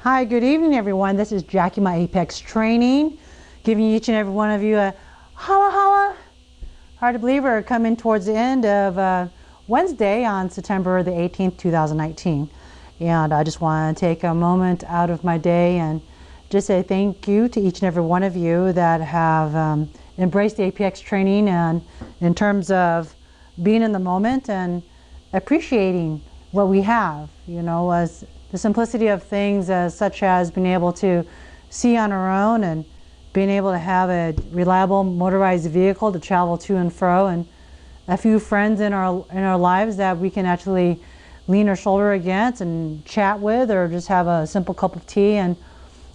Hi, good evening everyone. This is Jackie, my Apex Training, giving each and every one of you a holla holla. Hard to believe we're coming towards the end of Wednesday on September the 18th, 2019. And I just want to take a moment out of my day and just say thank you to each and every one of you that have embraced the APX training, and in terms of being in the moment and appreciating what we have, you know, as the simplicity of things, such as being able to see on our own and being able to have a reliable motorized vehicle to travel to and fro, and a few friends in our lives that we can actually lean our shoulder against and chat with, or just have a simple cup of tea. And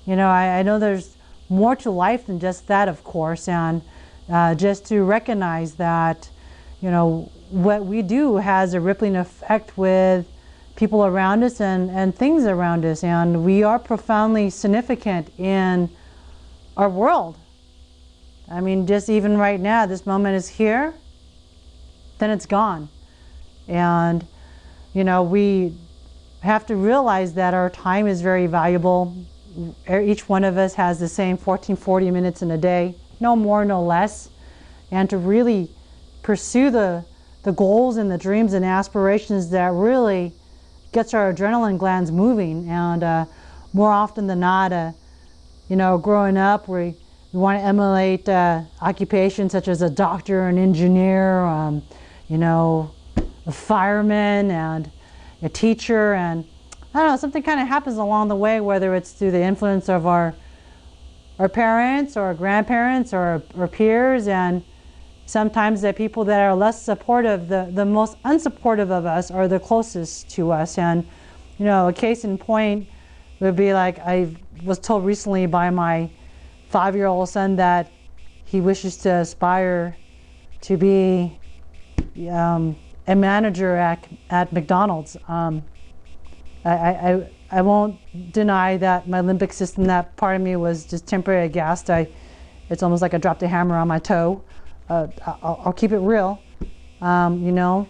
you know, I know there's more to life than just that, of course, and just to recognize that, you know, what we do has a rippling effect with people around us and things around us, and we are profoundly significant in our world. I mean, just even right now, this moment is here, then it's gone. And you know, we have to realize that our time is very valuable. Each one of us has the same 14-40 minutes in a day, no more, no less. And to really pursue the goals and the dreams and aspirations that really gets our adrenaline glands moving. And more often than not, you know, growing up, we want to emulate occupations such as a doctor, an engineer, you know, a fireman, and a teacher. And I don't know, something kind of happens along the way, whether it's through the influence of our parents or grandparents or peers, and sometimes the people that are less supportive, the most unsupportive of us, are the closest to us. And you know, a case in point would be like, I was told recently by my 5-year-old son that he wishes to aspire to be a manager at McDonald's. I won't deny that my limbic system, that part of me was just temporarily aghast. It's almost like I dropped a hammer on my toe. I'll keep it real. You know,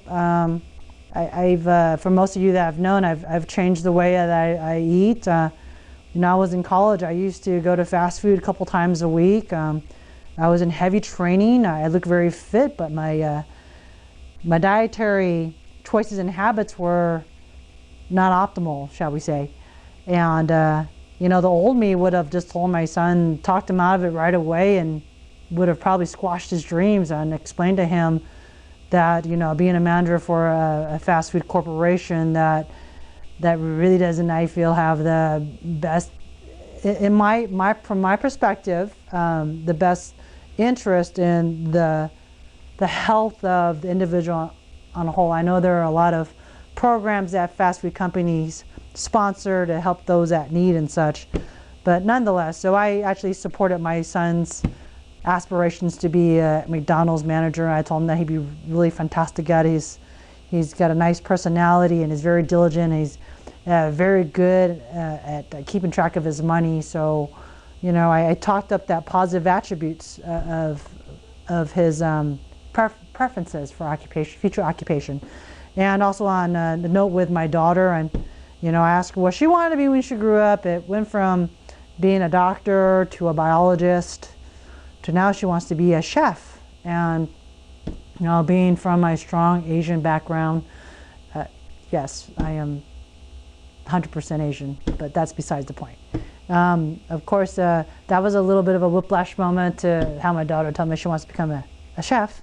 for most of you that I've known, I've changed the way that I eat. You know, I was in college. I used to go to fast food a couple times a week. I was in heavy training. I looked very fit, but my dietary choices and habits were not optimal, shall we say. And you know, the old me would have just told my son, talked him out of it right away, and would have probably squashed his dreams and explained to him that, you know, being a manager for a fast food corporation that really doesn't, I feel, have the best, in from my perspective, the best interest in the health of the individual on a whole. I know there are a lot of programs that fast food companies sponsor to help those that need and such, but nonetheless, so I actually supported my son's aspirations to be a McDonald's manager. I told him that he'd be really fantastic at it. He's got a nice personality and is very diligent. He's very good at keeping track of his money. So, you know, I talked up that positive attributes of his preferences for occupation, future occupation. And also on the note with my daughter, and you know, I asked her what she wanted to be when she grew up. It went from being a doctor to a biologist to now she wants to be a chef. And you know, being from my strong Asian background, yes, I am 100% Asian, but that's besides the point. Of course, that was a little bit of a whiplash moment to how my daughter told me she wants to become a chef.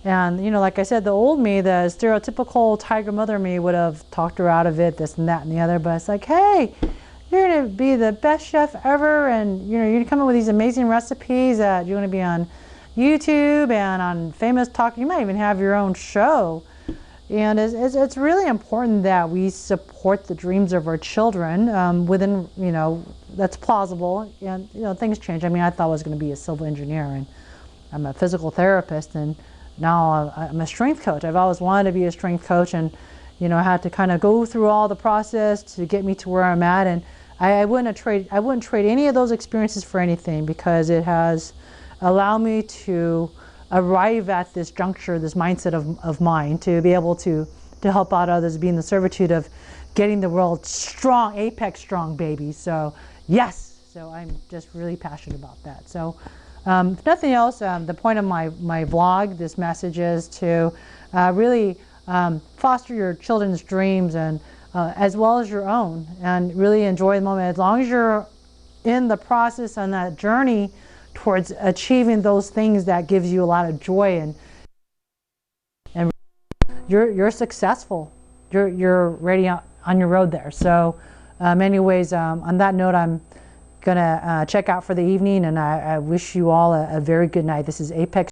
And you know, like I said, the old me, the stereotypical tiger mother me, would have talked her out of it, this and that and the other. But it's like, hey, you're going to be the best chef ever, and you know, you're going to come up with these amazing recipes that you're going to be on YouTube and on Famous Talk. You might even have your own show. And it's really important that we support the dreams of our children within, you know, that's plausible. And you know, things change. I mean, I thought I was going to be a civil engineer, and I'm a physical therapist, and now I'm a strength coach. I've always wanted to be a strength coach, and you know, I had to kind of go through all the process to get me to where I'm at. And I wouldn't trade any of those experiences for anything, because it has allowed me to arrive at this juncture, this mindset of mine, to be able to help out others, be in the servitude of getting the world strong, apex strong babies. So yes, so I'm just really passionate about that. So if nothing else, the point of my vlog, this message is to really foster your children's dreams and as well as your own, and really enjoy the moment. As long as you're in the process on that journey towards achieving those things that gives you a lot of joy, and you're successful. You're ready on your road there. So anyways, on that note, I'm gonna check out for the evening, and I wish you all a very good night. This is Apex